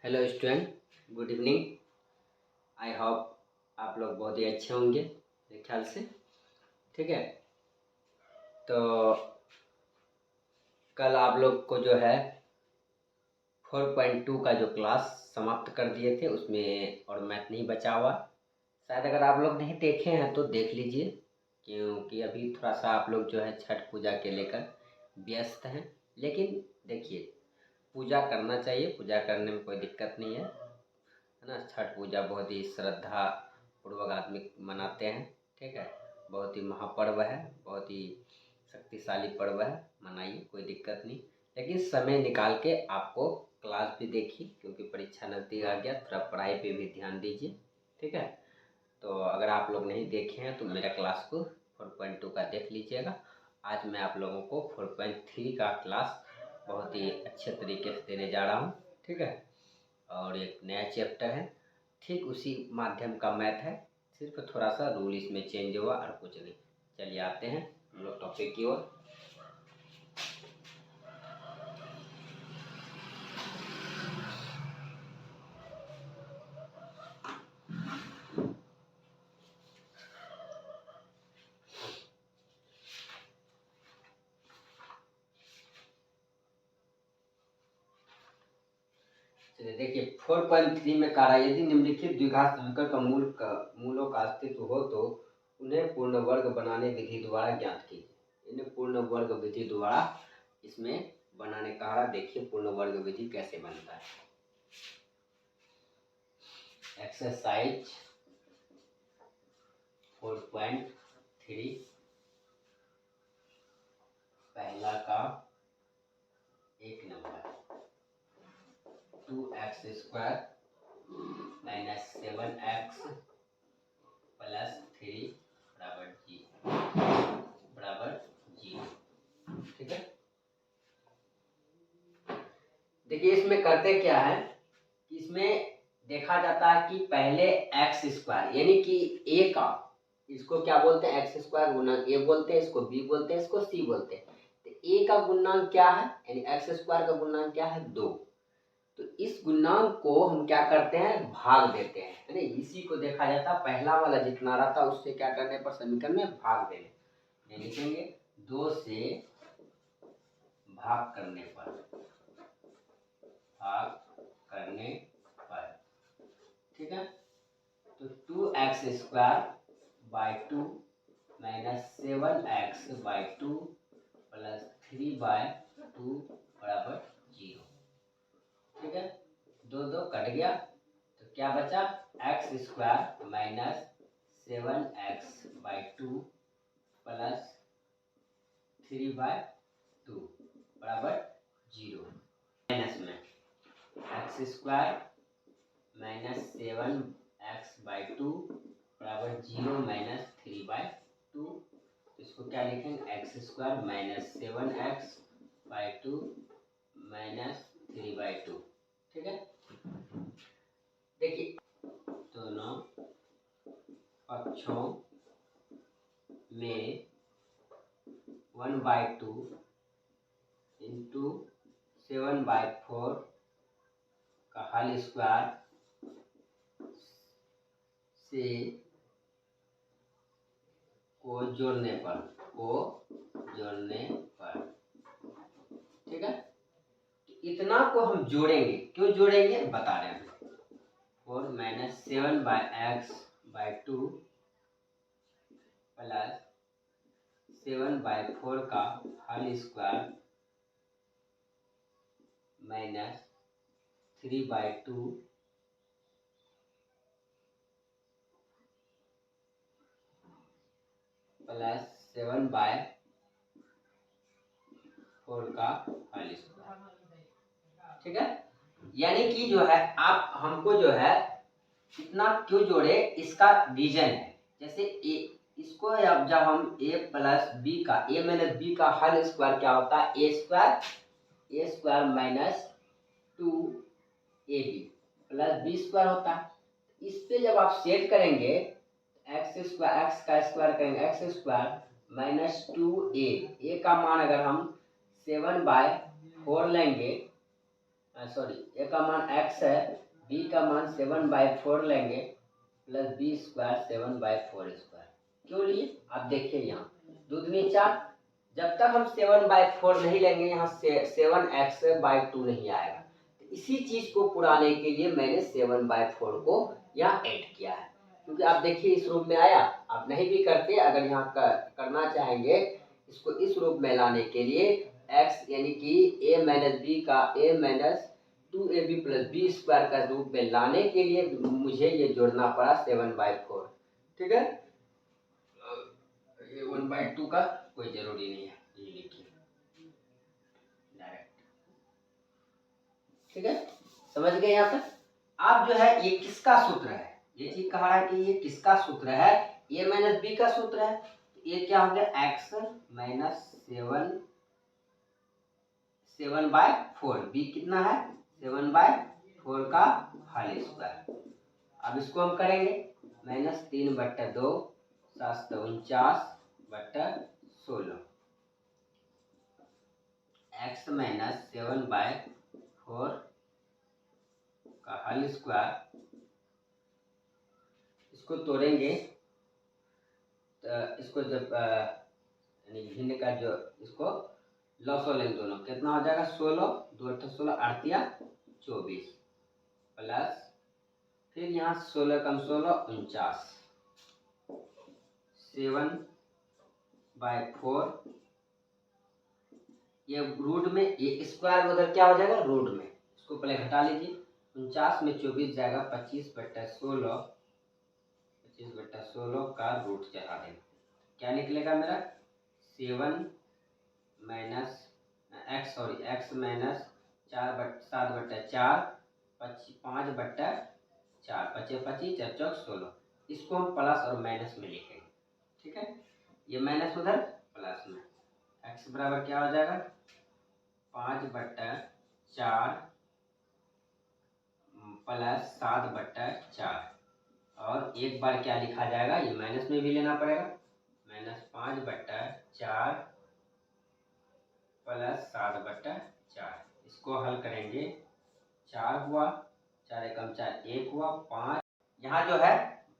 Hello student, good evening. I hope आप लोग बहुत ही अच्छे होंगे मेरे ख्याल से। ठीक है, तो कल आप लोग को जो है 4.2 का जो क्लास समाप्त कर दिए थे उसमें और मैथ नहीं बचा हुआ। शायद अगर आप लोग नहीं देखे हैं तो देख लीजिए, क्योंकि अभी थोड़ा सा आप लोग जो है छठ पूजा के लेकर व्यस्त हैं। लेकिन देखिए, पूजा करना चाहिए, पूजा करने में कोई दिक्कत नहीं है ना। छठ पूजा बहुत ही श्रद्धा पूर्वक आदमी मनाते हैं। ठीक है, बहुत ही महापर्व है, बहुत ही शक्तिशाली पर्व है, मनाइए, कोई दिक्कत नहीं। लेकिन समय निकाल के आपको क्लास भी देखिए, क्योंकि परीक्षा नज़दीक आ गया, थोड़ा पढ़ाई पे भी ध्यान दीजिए। ठीक है, तो अगर आप लोग नहीं देखे हैं तो मेरा क्लास को 4.2 का देख लीजिएगा। आज मैं आप लोगों को 4.3 का क्लास बहुत ही अच्छे तरीके से देने जा रहा हूँ। ठीक है, और एक नया चैप्टर है, ठीक उसी माध्यम का मैथ है, सिर्फ थोड़ा सा रूल इसमें चेंज हुआ और कुछ नहीं। चलिए आते हैं हम लोग टॉपिक की ओर। चलिए देखिए, 4.3 में कहा है, यदि निम्नलिखित द्विघात समीकरण का मूलों का अस्तित्व हो तो उन्हें पूर्ण वर्ग बनाने विधि द्वारा ज्ञात कीजिए। इन्हें पूर्ण वर्ग विधि द्वारा इसमें बनाने का रहा। देखिए पूर्ण वर्ग विधि कैसे बनता है। एक्सरसाइज 4.3 पहला का एक number, 2x² minus 7x plus 3 बराबर 0। ठीक है, देखिए इसमें करते क्या है कि इसमें देखा जाता है कि पहले x² यानी कि a का, इसको क्या बोलते हैं, x² गुणन a बोलते हैं, इसको b बोलते हैं, इसको c बोलते हैं। तो a का गुणनांक क्या है, यानी x² का गुणनांक क्या है, 2। तो इस गुणनांक को हम क्या करते हैं, भाग देते हैं, है ना। इसी को देखा जाता है, पहला वाला जितना रहता है उससे क्या करने पर, समीकरण में भाग देने, लिखेंगे 2 से भाग करने पर, ठीक है। तो 2x² 2 - 7x 2 प्लस 3/2 बराबर 0। ठीक है, 2 2 कट गया तो क्या बचा, x² माइनस 7x/2 प्लस 3/2 बराबर 0। माइनस में x² माइनस 7x/2 बराबर 0 माइनस 3/2। इसको क्या लिखेंगे, x² माइनस 7x/2 माइनस 3/2। ठीक है, देखिए दोनों पक्षों में 1/2 इंटू 7/4 का होल स्क्वायर से को जोड़ने पर, ठीक है। इतना को हम जोड़ेंगे, क्यों जोड़ेंगे बता रहे हैं। 4 - 7/x/2 प्लस 7/4 का होल स्क्वायर माइनस 3/2 प्लस 7/4 का होल स्क्वायर। ठीक है, यानी कि जो है आप हमको जो है इतना क्यों जोड़े, इसका रीजन है। जैसे ए, इसको अब जब हम a प्लस बी का, a माइनस बी का होल स्क्वायर क्या होता है, a² minus 2ab plus b² होता है। इससे जब आप सेट करेंगे x का स्क्वायर करेंगे, x² माइनस 2a, a का मान अगर हम 7/4 लेंगे, सॉरी ए का मान x है, b का मान 7/4 लेंगे प्लस बी स्क्वायर 7/4 स्क्वायर। क्यों लिए आप देखिए यहाँ दूधनी 4, जब तक हम 7/4 नहीं लेंगे यहाँ से 7x/2 नहीं आएगा। तो इसी चीज को पुराने के लिए मैंने 7/4 को यहाँ ऐड किया है, क्योंकि आप देखिए इस रूप में आया। आप नहीं भी करते, अगर यहाँ करना चाहेंगे इसको इस रूप में लाने के लिए x यानी कि a माइनस बी का a minus 2ab plus B square का रूप में लाने के लिए मुझे ये जोड़ना पड़ा 7/4। ठीक है, ये 1/2 का कोई जरूरी नहीं है, ये लिखिए डायरेक्ट। ठीक है, समझ गए यहाँ तक। आप जो है ये किसका सूत्र है, ये चीज कहा है कि ये किसका सूत्र है, a माइनस बी का सूत्र है। तो ये क्या हो गया x माइनस 7/4, बी कितना है 7/4 का होल स्क्वायर। अब इसको हम करेंगे -3/2 749/16 x माइनस 7/4 का होल स्क्वायर। इसको तोड़ेंगे तो इसको जब यानी भिन्न का जो इसको लॉसो लेंगे दोनों, कितना हो जाएगा 16 2 16 8 24 प्लस फिर यहाँ 16 कम 16 49 7/4। ये रूट में ये स्क्वायर उधर क्या हो जाएगा रूट में, इसको पहले घटा लीजिए। 49 में 24 जाएगा 25/16, 25/16 का रूट चढ़ा देंगे, क्या निकलेगा मेरा 7 माइनस x माइनस 7/4 5/4 25 25 4 16। इसको हम प्लस और माइनस में लिखेंगे। ठीक है, ये माइनस उधर प्लस में, x बराबर क्या हो जाएगा 5/4 प्लस 7/4, और एक बार क्या लिखा जाएगा, ये माइनस में भी लेना पड़ेगा, -5/4 प्लस 7/4। इसको हल करेंगे 4 हुआ, 4 एकम 4 1 हुआ 5, यहाँ जो है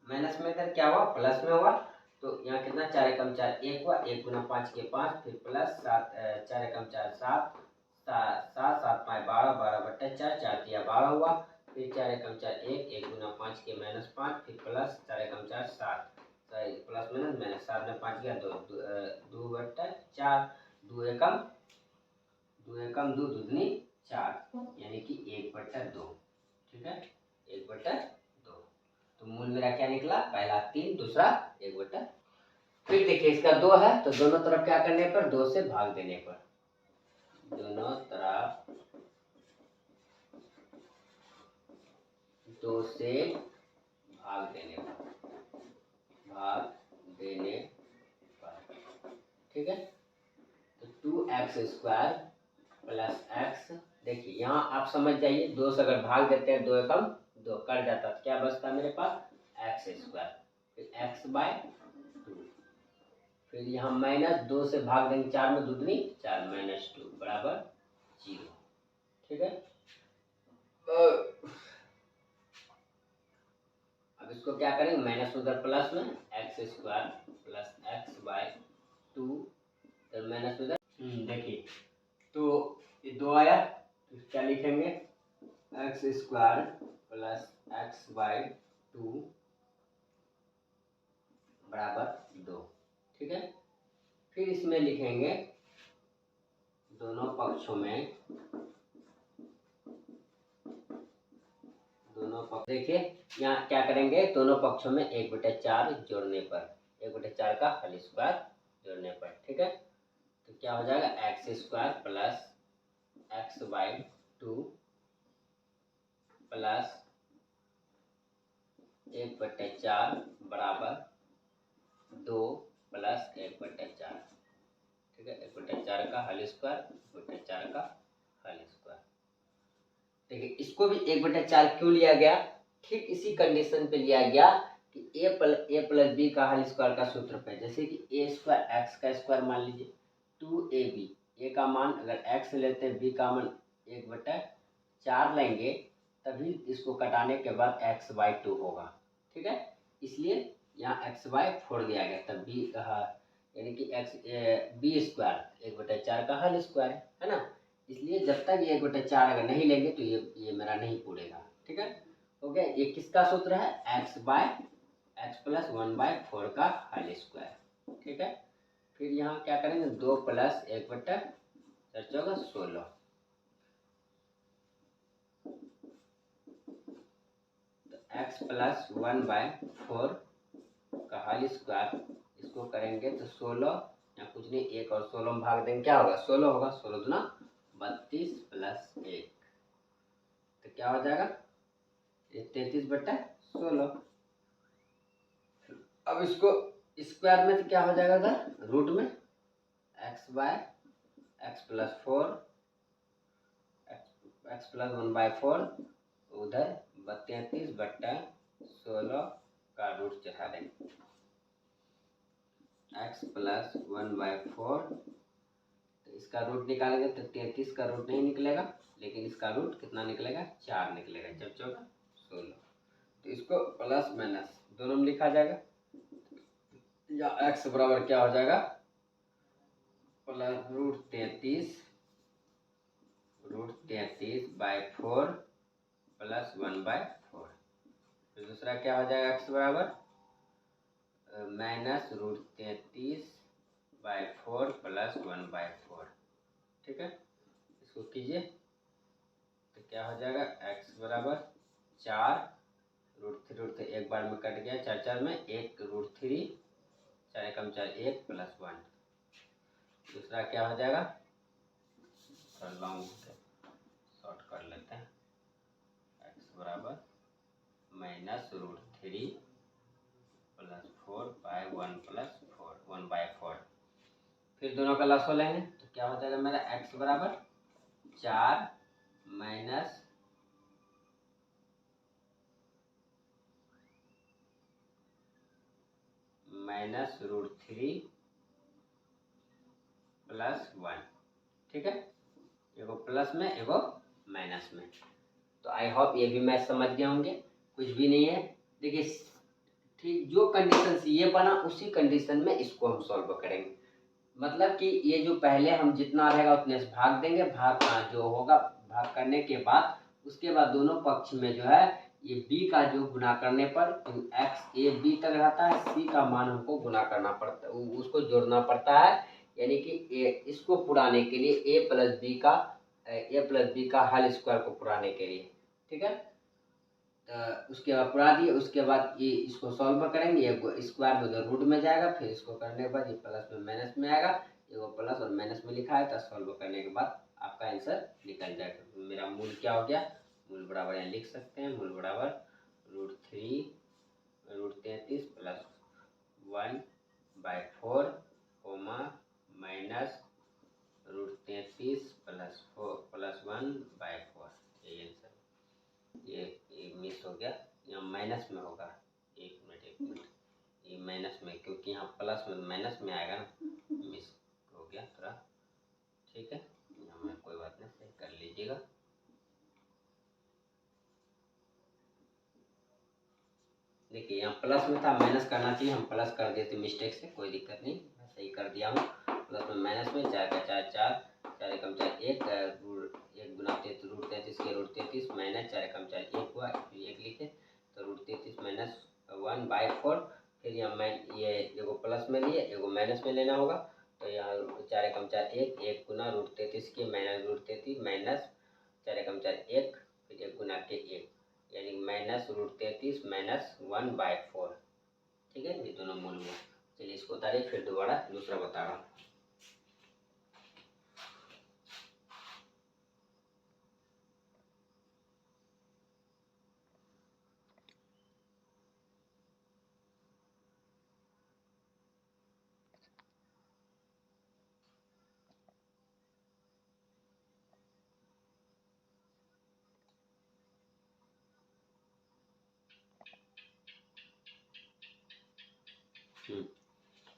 माइनस में इधर क्या हुआ प्लस में हुआ, तो यहाँ कितना 4 एकम 4 1 हुआ, 1 गुना 5 के 5, फिर प्लस 7 4 एकम 4 7 7 7 5 12 12/4 4 3 12 हुआ, फिर 4 एकम 4 1 1 गुना 5 के -5, फिर प्लस 4 एकम 4 7 प्लस माइनस 7 में 5 गया 2/4 2 एकम 2 दूनी 4 यानी कि 1/2। ठीक है, 1/2। तो मूल मेरा क्या निकला, पहला 3 दूसरा 1/2। फिर देखिए इसका 2 है तो दोनों तरफ क्या करने पर 2 से भाग देने पर, दोनों तरफ 2 से भाग देने पर। ठीक है, तो 2x² प्लस x, देखिए यहाँ आप समझ जाइए 2 से अगर भाग देते हैं 2 एकम 2 कट जाता तो क्या बचता मेरे पास x², फिर x/2, फिर यहाँ -2 से भाग देंगे 4 में दूनी 4 -2 बराबर 0। ठीक है, अब इसको क्या करेंगे माइनस उधर प्लस में x² प्लस x/2, तो माइनस उधर देखिए तो ये 2 आया, तो क्या लिखेंगे x² प्लस x/2 बराबर 2। ठीक है, फिर इसमें लिखेंगे दोनों पक्षों में देखिए यहाँ क्या करेंगे दोनों पक्षों में 1/4 जोड़ने पर, 1/4 का होल स्क्वायर जोड़ने पर। ठीक है, तो क्या हो जाएगा x² प्लस x/2 प्लस 1/4 बराबर 2 प्लस 1/4। ठीक है, 1/4 का होल स्क्वायर 1/4 का होल स्क्वायर। देखिए इसको भी 1/4 क्यों लिया गया, ठीक इसी कंडीशन पे लिया गया कि a प्लस बी का होल स्क्वायर का सूत्र पे, जैसे कि a² x का स्क्वायर मान लीजिए 2ab, a का मान अगर x लेते हैं b का मान 1/4 4 लेंगे तभी इसको कटाने के बाद x/2 होगा, ठीक है। इसलिए यहाँ x/4 दिया गया, तब b कहा, यानी कि b² 1/4 का होल स्क्वायर है ना। इसलिए जब तक ये 1/4 अगर नहीं लेंगे तो ये मेरा नहीं पूरेगा, ठीक है। हो गया। ये किसका सूत्र है, x + 1/4 का होल स्क्वायर, ठीक है। फिर यहाँ क्या करेंगे, 2 + 1/4 16, तो x + 1/4 का होल स्क्वायर, इसको करेंगे तो 16, या कुछ नहीं, 1 और 16 में भाग देंगे, क्या होगा, 16 होगा, 16 दूना 32 + 1, तो क्या हो जाएगा, ये 33/16। अब इसको स्क्वायर में तो क्या हो जाएगा सर, रूट में x + 4 x + 1/4 उधर 33/16 का रूट चढ़ा देंगे। x + 1/4, तो इसका रूट निकालेंगे तो 33 का रूट नहीं निकलेगा, लेकिन इसका रूट कितना निकलेगा, 4 निकलेगा, जब 4 16, तो इसको प्लस माइनस दोनों में लिखा जाएगा, या x बराबर क्या हो जाएगा, +√33/4 + 1/4। फिर दूसरा क्या हो जाएगा, x बराबर -√33/4 + 1/4, ठीक है। इसको कीजिए तो क्या हो जाएगा, x बराबर 4, √3 एक बार में कट गया, 4 4 में 1√3, 4 एकम 4 1 + 1। दूसरा क्या हो जाएगा, लॉन्ग शॉर्ट कर लेते हैं, x बराबर -√3 + 4/1 + 1/4। फिर दोनों का लॉस हो लेंगे तो क्या हो जाएगा मेरा, x बराबर 4 -√3 + 1, ठीक है। एगो प्लस में एगो माइनस में। तो आई होप ये भी मैथ समझ गए होंगे, कुछ भी नहीं है। देखिए ठीक जो कंडीशन से ये बना उसी कंडीशन में इसको हम सॉल्व करेंगे। मतलब कि ये जो पहले हम जितना रहेगा उतने से भाग देंगे, भाग जो होगा भाग करने के बाद उसके बाद दोनों पक्ष में जो है ये b का जो गुना करने पर x a b तक रहता है, c का मान हमको गुना करना पड़ता है, उसको जोड़ना पड़ता है, यानी कि इसको पुराने के लिए a + b का होल स्क्वायर को पुराने के लिए, ठीक है। उसके बाद पुरा दिए, उसके बाद ये इसको सॉल्व करेंगे, ये स्क्वायर में उधर रूट में जाएगा, फिर इसको करने के बाद ये प्लस में माइनस में आएगा, ये वो प्लस और माइनस में लिखा है, तो सॉल्व करने के बाद आपका आंसर निकल जाएगा। मेरा मूल क्या हो गया, मूल बराबर यहाँ लिख सकते हैं, मूल बराबर √33 + 1/4 माइनस √33 + 1/4, यही आंसर। ये मिस हो गया, यहाँ माइनस में होगा, एक मिनट, ये माइनस में, क्योंकि यहाँ प्लस में माइनस में आएगा ना, मिस हो गया थोड़ा, ठीक है। यहाँ में कोई बात नहीं, सही कर लीजिएगा। देखिए यहाँ प्लस में था, माइनस करना चाहिए, हम प्लस कर दिए थे मिस्टेक से, कोई दिक्कत नहीं, मैं सही कर दिया हूँ। प्लस में माइनस में 4 का 4 4, 4 एकम 4 1, 1 गुना √33 के √33 माइनस 4 एकम 4 1 हुआ, 1 लिखे तो √33 माइनस 1/4। फिर यहाँ ये एगो प्लस में लिए, एगो माइनस में लेना होगा, तो यहाँ 4 एकम 4 1, 1 गुना √33 के माइनस √33 माइनस 4 एकम 4 1, फिर 1 गुना के 1, यानी -√33 माइनस 1/4, ठीक है। ये दोनों मूल में, चलिए इसको उतारिए, फिर दोबारा दूसरा बता रहा हूँ।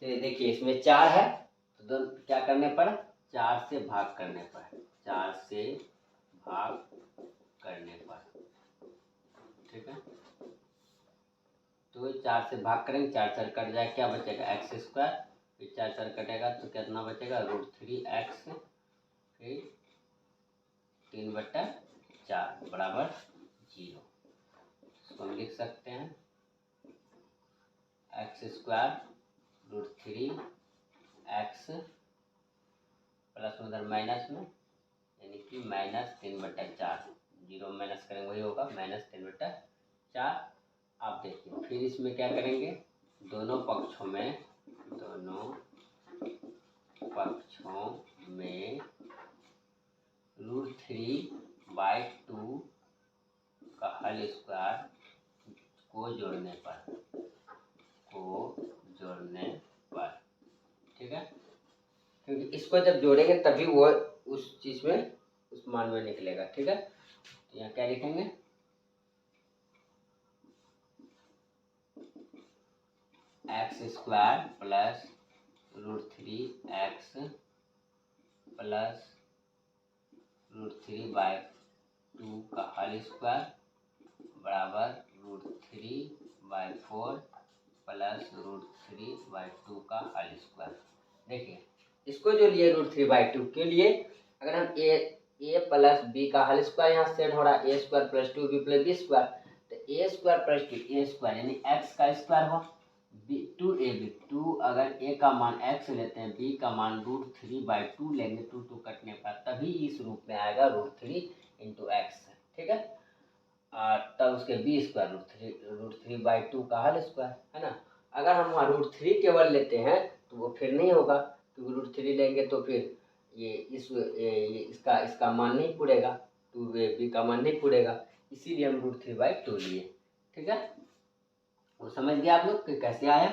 देखिए इसमें 4 है, तो क्या करने पर, 4 से भाग करने पर, 4 से भाग वही 4 से भाग करेंगे, 4 4 कट जाए, क्या बचेगा एक्स स्क्वायर, फिर 4 4 कटेगा तो कितना बचेगा √3x, फिर 3/4 बराबर 0। इसको हम लिख सकते हैं एक्स स्क्वायर √3x प्लस उधर माइनस में, यानी कि -3/4, 0 माइनस करेंगे वही होगा -3/4। आप देखिए फिर इसमें क्या करेंगे, दोनों पक्षों में √3/2 का होल स्क्वायर को जोड़ने पर, ठीक है, क्योंकि इसको जब जोड़ेंगे तभी वो उस चीज में, उस मान में निकलेगा, ठीक है। तो यहाँ क्या लिखेंगे, x square plus √3x plus √3/2 का होल स्क्वायर बराबर √3/4 प्लस √3/2 का होल स्क्वायर। देखिए इसको जो लिए √3/2 के लिए, अगर हम ए प्लस बी का होल स्क्वायर यहाँ सेट हो रहा है, a² + 2b + b², तो a² + 2a² यानी x का स्क्वायर हो, 2ab, 2 अगर a का मान x लेते हैं, b का मान √3/2 लेंगे, 2 कटने पर, तभी इस रूप में आएगा √3 × x, ठीक है। और तब उसके b² √3/2 का होल स्क्वायर, है ना। अगर हम वहाँ √3 केवल लेते हैं तो वो फिर नहीं होगा, क्योंकि √3 लेंगे तो फिर ये इसका मान नहीं पूरेगा, 2b का मान नहीं पूरेगा, इसीलिए हम √3/2 लिए, ठीक है। वो समझ गया आप लोग कि कैसे आया।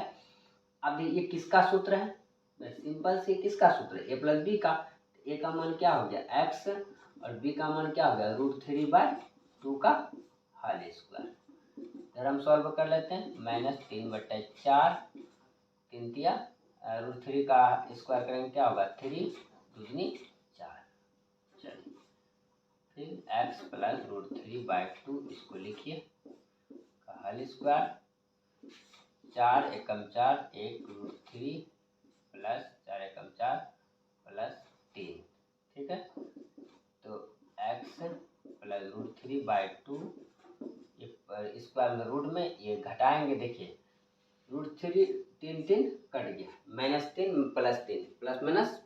अब ये किसका सूत्र है, सिंपल से किसका सूत्र है, a + b का। a का मान क्या हो गया x और b का मान क्या हो गया √3/2 का होल स्क्वायर। इधर हम सॉल्व कर लेते हैं, -3/4, 3 तिया √3 का स्क्वायर करेंगे क्या होगा 3 दूनी 4। चलिए फिर x प्लस √3/2 इसको लिखिए का होल स्क्वायर, 4 एकम 4, 1 √3 प्लस 4 एकम 4 प्लस 3, ठीक है। तो x प्लस √3/2, ये स्क्वायर में रूट में ये घटाएंगे, देखिए √3 3 3 कट गया, -3 + 3 प्लस माइनस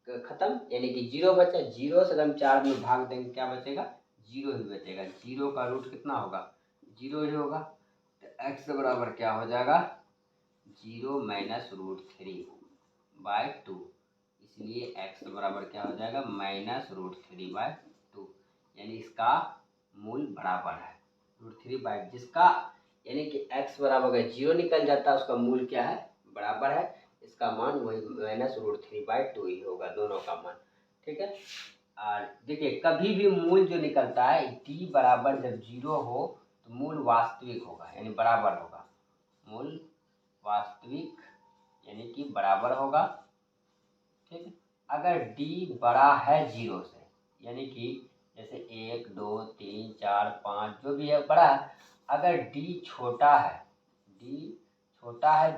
खत्म, यानी कि 0 बचा, 0 से हम 4 में भाग देंगे क्या बचेगा 0 ही बचेगा, 0 का रूट कितना होगा 0 ही होगा। तो x बराबर क्या हो जाएगा 0 - √3/2, इसलिए x बराबर क्या हो जाएगा -√3/2, यानी इसका मूल बराबर है √3/, जिसका यानी कि x बराबर अगर 0 निकल जाता है उसका मूल क्या है बराबर है, इसका मान वही -√3/2 ही होगा, दोनों का मान, ठीक है। और देखिए कभी भी मूल जो निकलता है d बराबर जब 0 हो तो मूल वास्तविक होगा, यानी बराबर होगा, मूल वास्तविक यानी कि बराबर होगा, ठीक है। अगर d बड़ा है 0 से, यानी कि जैसे 1 2 3 4 5 जो भी है बड़ा है, अगर d छोटा है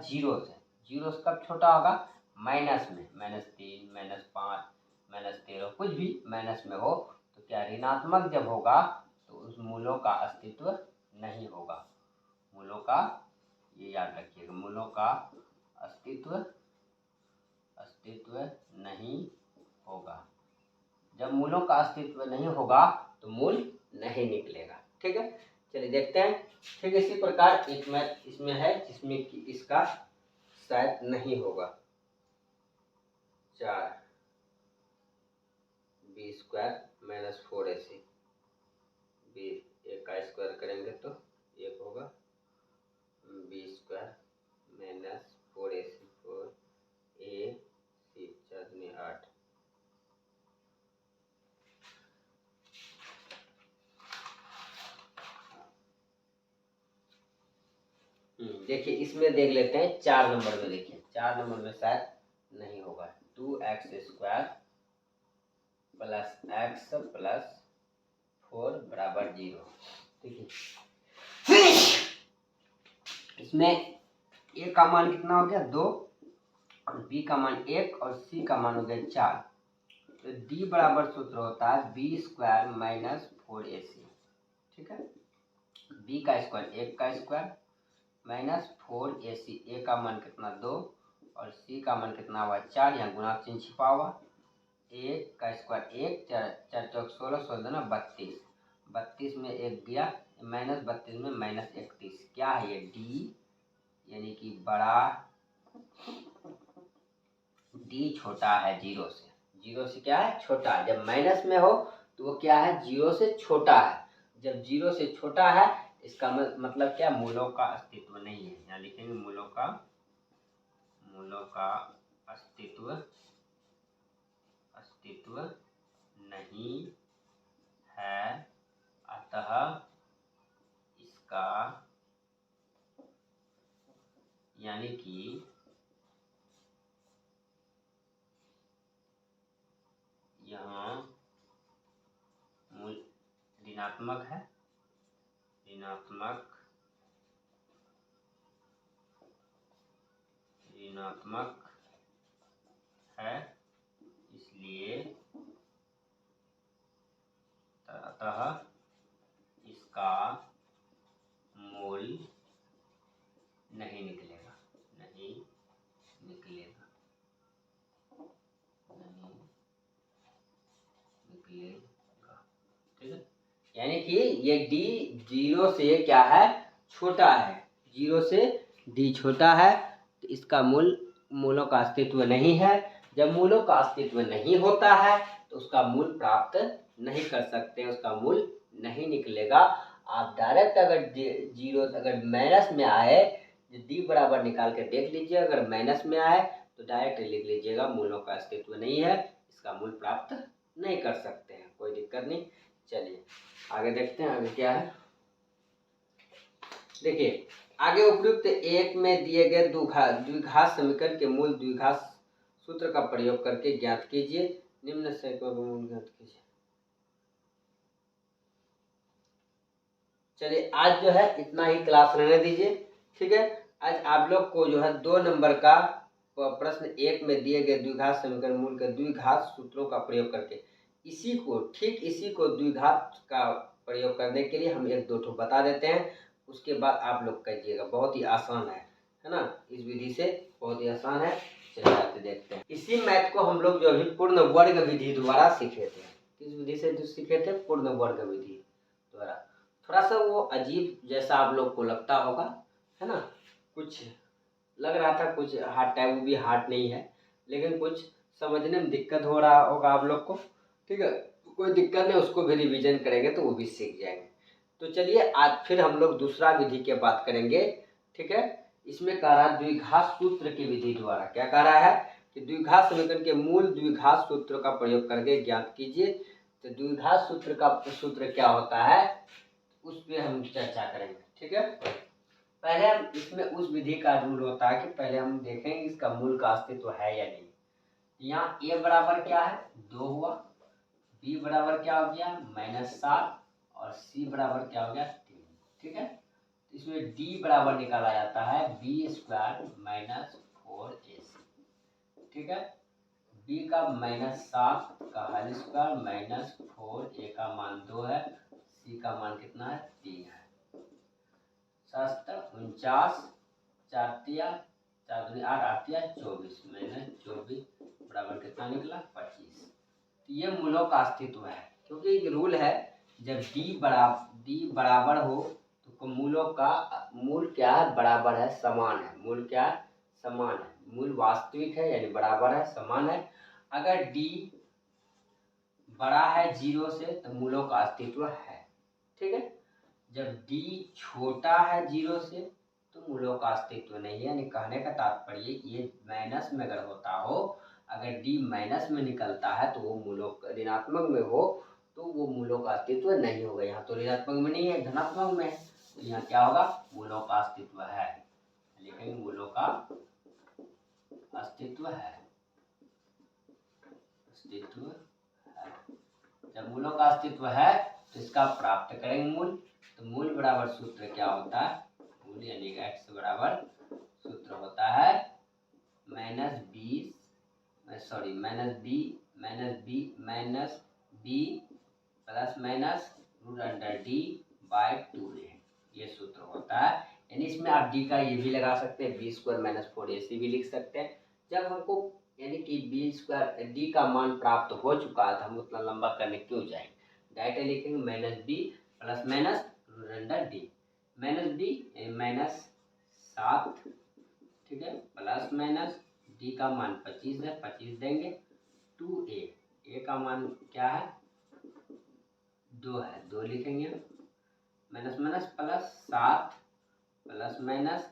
0 से, 0 से कब छोटा होगा माइनस में, -3 -5 -13 कुछ भी माइनस में हो, तो क्या ऋणात्मक जब होगा तो उस मूलों का अस्तित्व नहीं होगा, मूलों का, ये याद रखिएगा, मूलों का अस्तित्व नहीं होगा। जब मूलों का अस्तित्व नहीं होगा तो मूल नहीं निकलेगा, ठीक है। चलिए देखते हैं, ठीक है। इसी प्रकार एक मैथ इसमें है जिसमें कि इसका शायद नहीं होगा, 4b² - 4ac, b का स्क्वायर करेंगे तो 1 होगा, b² - 4ac 4ac 4 दूनी 8, देखिए इसमें देख लेते हैं 4 नंबर में, देखिए 4 नंबर में शायद नहीं होगा, 2x² प्लस x प्लस 4 बराबर 0, देखिए इसमें ए का मान कितना हो गया 2 और बी का मान 1 और सी का मान हो गया 4। तो डी बराबर सूत्र होता है b² माइनस 4ac। ठीक है, बी का स्क्वायर 1 का स्क्वायर माइनस 4ac। ए का मान कितना 2 और सी का मान कितना हुआ 4, यहाँ गुणा चिन्ह छिपा हुआ। 1 का स्क्वायर 1, 4 चौक 16, 16 32, 32 में 1 दिया माइनस 32 में माइनस 31। क्या है ये डी, यानी कि बड़ा डी छोटा है जीरो से। जीरो से क्या है छोटा है। जब माइनस में हो तो वो क्या है जीरो से छोटा है। जब जीरो से छोटा है इसका मतलब क्या, मूलों का अस्तित्व नहीं है। यहाँ लिखेंगे मूलों का अस्तित्व नहीं है, अतः इसका यानी कि यहाँ मूल ऋणात्मक है, ऋणात्मक है, इसलिए अतः इसका मूल नहीं निकलेगा। ठीक है, यानी कि ये डी जीरो से क्या है छोटा है। जीरो से डी छोटा है तो इसका मूलों का अस्तित्व नहीं है। जब मूलों का अस्तित्व नहीं होता है तो उसका मूल प्राप्त नहीं कर सकते, उसका मूल नहीं निकलेगा। आप डायरेक्ट अगर जीरो अगर माइनस में आए, डी बराबर निकाल के देख लीजिए, अगर माइनस में आए तो डायरेक्ट लिख लीजिएगा मूलों का अस्तित्व नहीं है, इसका मूल प्राप्त नहीं कर सकते हैं, कोई दिक्कत नहीं। चलिए आगे देखते हैं, आगे क्या है। देखिए आगे उपयुक्त एक में दिए गए द्विघात समीकरण के मूल द्विघात सूत्र का प्रयोग करके ज्ञात कीजिए। निम्न से मूल ज्ञात कीजिए। चलिए आज जो है इतना ही क्लास रहने दीजिए। ठीक है, आज आप लोग को जो है 2 नंबर का प्रश्न 1 में दिए गए द्विघात समीकरण मूल के द्विघात सूत्रों का प्रयोग करके इसी को द्विघात का प्रयोग करने के लिए हम 1-2 ठो बता देते हैं, उसके बाद आप लोग कीजिएगा। बहुत ही आसान है ना, इस विधि से बहुत ही आसान है। चलिए आगे देखते हैं। इसी मैथ को हम लोग जो अभी पूर्ण वर्ग विधि द्वारा सीखे थे। किस विधि से जो सीखे थे? पूर्ण वर्ग विधि द्वारा। थोड़ा सा वो अजीब जैसा आप लोग को लगता होगा, है ना, कुछ लग रहा था कुछ हार्ड टाइप, वो भी हार्ड नहीं है, लेकिन कुछ समझने में दिक्कत हो रहा होगा आप लोग को। ठीक है, कोई दिक्कत नहीं, उसको भी रिवीजन करेंगे तो वो भी सीख जाएंगे। तो चलिए आज फिर हम लोग दूसरा विधि की बात करेंगे। ठीक है, इसमें कह रहा है द्विघात सूत्र की विधि द्वारा। क्या कह रहा है कि द्विघात समीकरण के मूल द्विघात सूत्र का प्रयोग करके ज्ञात कीजिए। तो द्विघात सूत्र का सूत्र क्या होता है उस पर हम चर्चा करेंगे। ठीक है, पहले हम इसमें उस विधि का रूल होता है कि पहले हम देखेंगे इसका मूल का अस्तित्व है या नहीं। यहाँ ए बराबर क्या है 2 हुआ, बी बराबर क्या हो गया -7 और सी बराबर क्या हो गया 3। ठीक है, इसमें डी बराबर निकाला जाता है b² माइनस 4ac। ठीक है, b का -7 का होल स्क्वायर माइनस 4a का मान 2 है, c का मान कितना है 3 है। 49 4 तिया 4 दूनी 8 8 तिया 24 माइनस 24 बराबर कितना निकला 25। ये मूलों का अस्तित्व है, क्योंकि एक रूल है जब d बराबर हो तो मूलों का मूल क्या है बराबर है, समान है। मूल क्या है समान है, मूल वास्तविक है यानी बराबर है, समान है। अगर d बड़ा है 0 से तो मूलों का अस्तित्व है। ठीक है, जब d छोटा है 0 से तो मूलों का अस्तित्व नहीं है। यानी कहने का तात्पर्य ये माइनस में अगर होता हो, अगर d माइनस में निकलता है तो वो मूलों ऋणात्मक में हो तो वो मूलों का अस्तित्व नहीं होगा। यहाँ तो ऋणात्मक में नहीं है, धनात्मक में है, तो यहाँ क्या होगा मूलों का अस्तित्व है। लेकिन मूलों का अस्तित्व है, जब मूलों का अस्तित्व है तो इसका प्राप्त करेंगे मूल। तो मूल बराबर सूत्र क्या होता है, मूल यानी कि x बराबर सूत्र होता है minus B plus minus root under D by 2a, ये सूत्र होता है। यानी इसमें आप डी का ये भी लगा सकते हैं, बी स्क्वायर माइनस 4ac भी लिख सकते हैं। जब हमको यानी कि बी स्क्वायर डी का मान प्राप्त हो चुका है तो हम उतना लंबा करने क्यों जाएंगे, डायरेक्ट लिखेंगे minus B plus minus root under D, minus B minus 7, ठीक है, प्लस माइनस डी का मान 25 है, 25 देंगे, 2a, ए का मान क्या है 2 है, 2 लिखेंगे, minus minus plus 7 plus minus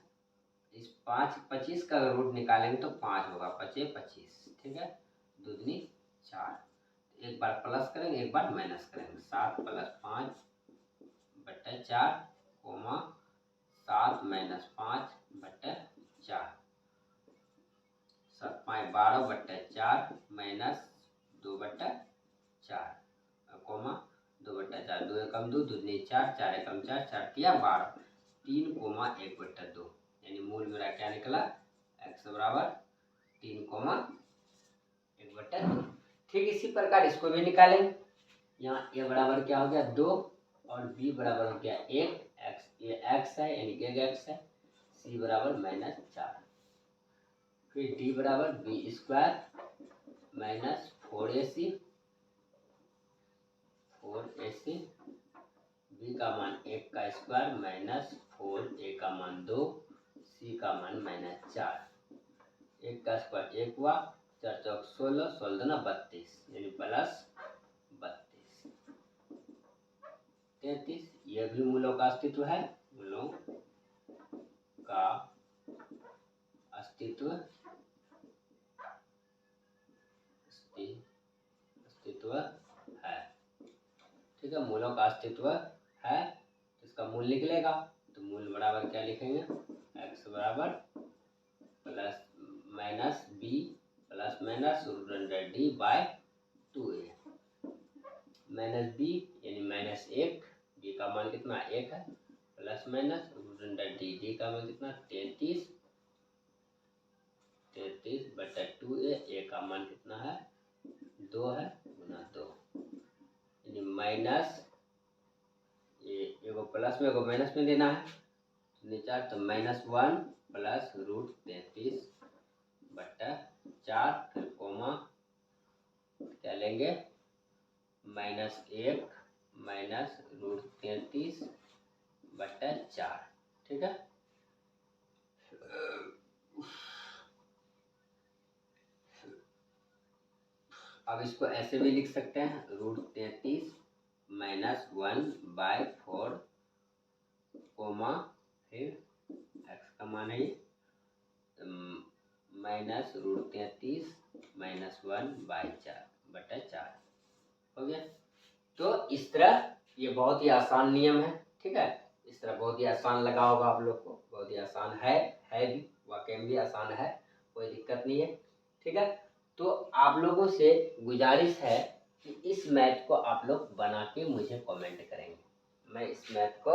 इस 25 का रूट निकालेंगे तो 5 होगा, 5 25, ठीक है, 2 दूनी 4, एक बार प्लस करेंगे एक बार माइनस करेंगे, 7 प्लस 5 बट्टा 4 कोमा 7 माइनस 5 बट्टा 4, 7 5 12 बट्टा 4 माइनस 2 बट्टा 4 कोमा 2 बट्टा 4, 2 एकम 2, 2 दूनी 4, 4 एकम 4, 4 तिया 12, 3 कोमा 1 बट्टा 2, यानी मूल मेरा क्या निकला x बराबर 3 कोमा 1 बट्टा 2। ठीक इसी प्रकार इसको भी निकालेंगे। यहाँ a बराबर क्या हो गया 2 और b बराबर हो गया 1, ये x है यानी कि x है, c बराबर माइनस 4, फिर d बराबर B square minus 4ac, b का मान 1 का स्क्वायर माइनस 4a का मान 2, c का मान माइनस 4, 1 का स्क्वायर 1 हुआ, 4 चौक 16, 16 दूना 32 यानी प्लस 32, 33, यह भी मूलों का अस्तित्व है, मूलों का अस्तित्व है, ठीक है, मूलों का अस्तित्व है, इसका मूल निकलेगा तो मूल बराबर क्या लिखेंगे x बराबर plus minus B plus minus root under D by 2a, minus B यानी माइनस 1, बी का मान कितना 1 है, plus minus root under D, D का मान कितना 33 बटा 2a, ए का मान कितना है 2 है गुना 2, यानी माइनस एगो प्लस में एगो माइनस में देना है, नीचे तो माइनस 1 प्लस रूट 33 बटा 4, फिर कोमा क्या लेंगे माइनस 1 माइनस रूट 33 बटा 4, ठीक है। अब इसको ऐसे भी लिख सकते हैं रूट 33 माइनस 1 बाय 4 कोमा फिर x का मान है माइनस रूट 33 माइनस 1 बाय 4 बटा 4 हो गया। तो इस तरह ये बहुत ही आसान नियम है, ठीक है, इस तरह बहुत ही आसान लगा होगा आप लोग को, बहुत ही आसान है भी, वाकई में भी आसान है, कोई दिक्कत नहीं है, ठीक है। तो आप लोगों से गुजारिश है कि इस मैथ को आप लोग बना के मुझे कमेंट करेंगे, मैं इस मैथ को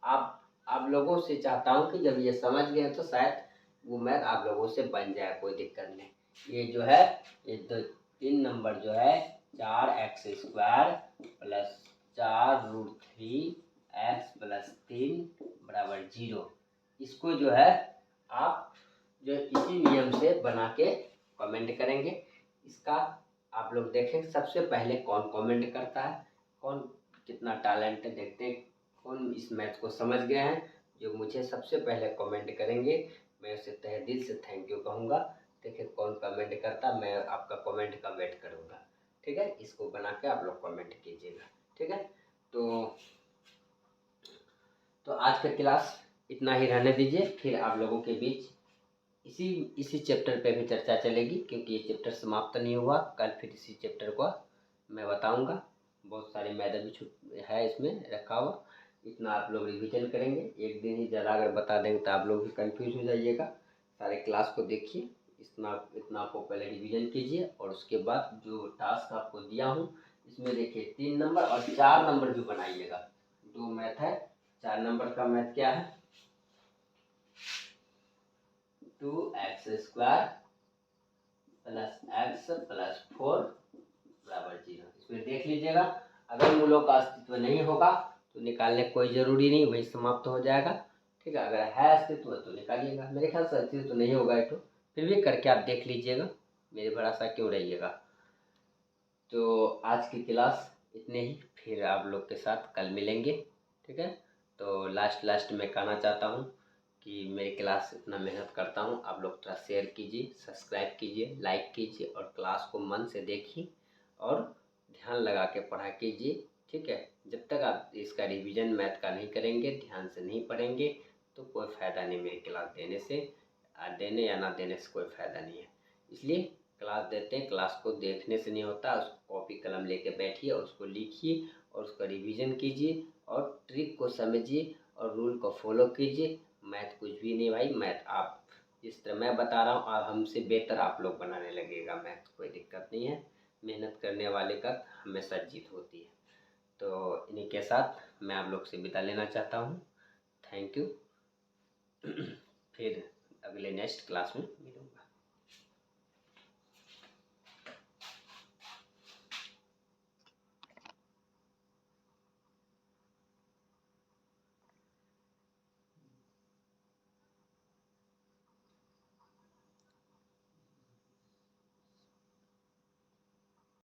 आप लोगों से चाहता हूं कि जब ये समझ गए तो शायद वो मैथ आप लोगों से बन जाए, कोई दिक्कत नहीं। ये जो है ये 3 नंबर जो है 4x square plus 4 root 3x plus 3 बराबर 0, इसको जो है आप जो इसी नियम से बना के कमेंट करेंगे। इसका आप लोग देखें सबसे पहले कौन कमेंट करता है, कौन कितना टैलेंट है, देखते हैं कौन इस मैथ को समझ गए हैं। जो मुझे सबसे पहले कमेंट करेंगे मैं उसे तहे दिल से थैंक यू कहूँगा। देखिए कौन कमेंट करता, मैं आपका कमेंट का वेट करूँगा, ठीक है। इसको बना के आप लोग कमेंट कीजिएगा, ठीक है। तो आज का क्लास इतना ही रहने दीजिए, फिर आप लोगों के बीच इसी चैप्टर पे भी चर्चा चलेगी, क्योंकि ये चैप्टर समाप्त नहीं हुआ, कल फिर इसी चैप्टर को मैं बताऊंगा। बहुत सारे मैथ भी है इसमें रखा हुआ, इतना आप लोग रिवीजन करेंगे। एक दिन ही ज़्यादा अगर बता देंगे तो आप लोग भी कंफ्यूज हो जाइएगा। सारे क्लास को देखिए, इतना आपको पहले रिवीजन कीजिए, और उसके बाद जो टास्क आपको दिया हूँ इसमें देखिए 3 नंबर और 4 नंबर भी बनाइएगा। 2 मैथ है, 4 नंबर का मैथ क्या है 2x² प्लस x प्लस 4 बराबर 0। इसमें देख लीजिएगा, अगर मूलों का अस्तित्व नहीं होगा तो निकालने कोई ज़रूरी नहीं, वही समाप्त हो जाएगा। ठीक है, अगर है अस्तित्व तो निकालिएगा। मेरे ख्याल से अस्तित्व तो नहीं होगा, तो फिर भी करके आप देख लीजिएगा, मेरे भरोसा क्यों रहिएगा। तो आज की क्लास इतने ही, फिर आप लोग के साथ कल मिलेंगे। ठीक है, तो लास्ट में कहना चाहता हूँ कि मेरी क्लास इतना मेहनत करता हूँ, आप लोग थोड़ा शेयर कीजिए, सब्सक्राइब कीजिए, लाइक कीजिए और क्लास को मन से देखिए और ध्यान लगा के पढ़ा कीजिए। ठीक है, जब तक आप इसका रिवीजन मैथ का नहीं करेंगे, ध्यान से नहीं पढ़ेंगे, तो कोई फ़ायदा नहीं मेरी क्लास देने से। देने या ना देने से कोई फ़ायदा नहीं है। इसलिए क्लास देते हैं, क्लास को देखने से नहीं होता, उसको कॉपी कलम लेके बैठिए और उसको लिखिए और उसका रिवीजन कीजिए और ट्रिक को समझिए और रूल को फॉलो कीजिए। मैथ कुछ भी नहीं भाई, मैथ आप जिस तरह मैं बता रहा हूँ आप हमसे बेहतर आप लोग बनाने लगेगा मैथ, कोई दिक्कत नहीं है। मेहनत करने वाले का हमेशा जीत होती है। तो इन्हीं के साथ मैं आप लोग से विदा लेना चाहता हूँ। Thank you. फिर अगले नेक्स्ट क्लास में